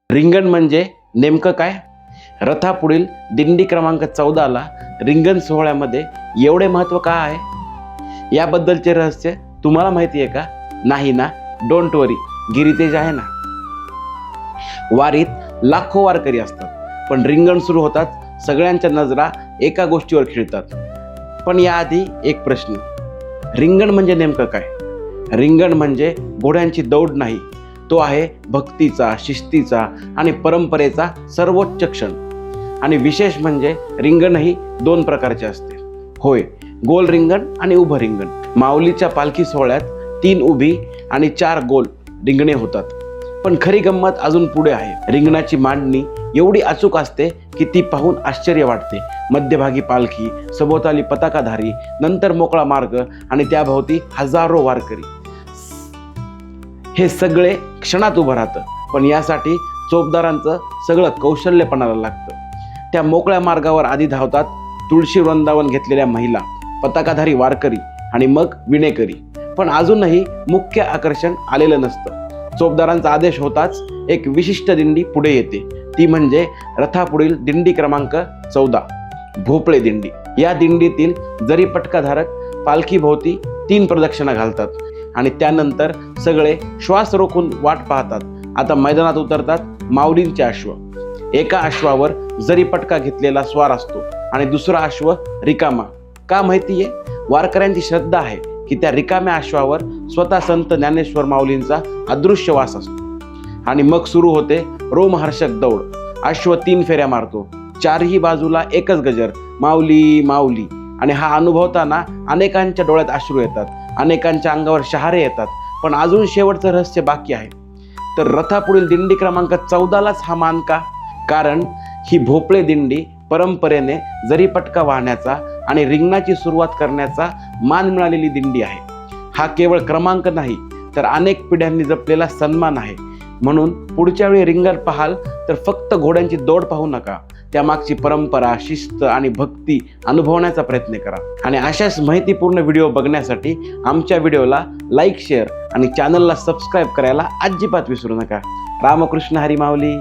रिंगण म्हणजे नेमकं काय? रथापुढील दिंडी क्रमांक 14ला रिंगण सोहळ्यामध्ये एवढे महत्त्व का आहे? याबद्दलचे रहस्य तुम्हाला माहिती आहे का? नाही ना? डोंट वरी, गिरितेज आहे ना. वारीत लाखो वारकरी असतात, पण रिंगण सुरू होतात सगळ्यांच्या नजरा एका गोष्टीवर खिळतात. पण याआधी एक प्रश्न, रिंगण म्हणजे नेमकं काय? रिंगण म्हणजे घोड्यांची दौड नाही, तो आहे भक्तीचा, शिस्तीचा आणि परंपरेचा सर्वोच्च क्षण. आणि विशेष म्हणजे रिंगणही 2 प्रकारचे असते. होय, गोल रिंगण आणि उभं रिंगण. माऊलीच्या पालखी सोहळ्यात 3 उभी आणि 4 गोल रिंगणे होतात. पण खरी गंमत अजून पुढे आहे. रिंगणाची मांडणी एवढी अचूक असते की ती पाहून आश्चर्य वाटते. मध्यभागी पालखी, सभोवताली पताकाधारी, नंतर मोकळा मार्ग आणि त्याभोवती हजारो वारकरी. हे सगळे क्षणात उभं राहतं, पण यासाठी चोपदारांचं सगळं कौशल्य पणाला लागतं. त्या मोकळ्या मार्गावर आधी धावतात तुळशी वृंदावन घेतलेल्या महिला, पताकाधारी वारकरी आणि मग विणेकरी. पण अजूनही मुख्य आकर्षण आलेलं नसतं. चोपदारांचा आदेश होताच एक विशिष्ट दिंडी पुढे येते. ती म्हणजे रथापुढील दिंडी क्रमांक 14, भोपळे दिंडी. या दिंडीतील जरी पटकाधारक पालखी भोवती 3 प्रदक्षिणा घालतात आणि त्यानंतर सगळे श्वास रोखून वाट पाहतात. आता मैदानात उतरतात माऊलींचे अश्व. एका अश्वावर जरी पटका घेतलेला स्वार असतो आणि दुसरा अश्व रिकामा. का माहितीये? वारकऱ्यांची श्रद्धा आहे की त्या रिकाम्या अश्वावर स्वतः संत ज्ञानेश्वर माऊलींचा अदृश्य वास असतो. आणि मग सुरू होते रोमहर्षक दौड. अश्व 3 फेऱ्या मारतो. 4ही बाजूला एकच गजर, माऊली माऊली. आणि हा अनुभवताना अनेकांच्या डोळ्यात अश्रू येतात, अनेकांच्या अंगावर शहारे येतात. पण अजून शेवटचं रहस्य बाकी आहे. तर रथापुढील दिंडी क्रमांक 14लाच हा मान का? कारण ही भोपळे दिंडी परंपरेने जरी पटका वाहण्याचा आणि रिंगणाची सुरुवात करण्याचा मान मिळालेली दिंडी आहे. हा केवळ क्रमांक नाही, तर अनेक पिढ्यांनी जपलेला सन्मान आहे. म्हणून पुढच्या वेळी रिंगण पाहाल तर फक्त घोड्यांची दौड पाहू नका, त्यामागची परंपरा, शिस्त आणि भक्ती अनुभवण्याचा प्रयत्न करा. आणि अशाच माहितीपूर्ण व्हिडिओ बघण्यासाठी आमच्या व्हिडिओला लाईक, शेअर आणि चॅनलला सबस्क्राईब करायला अजिबात विसरू नका. रामकृष्ण हरी माऊली.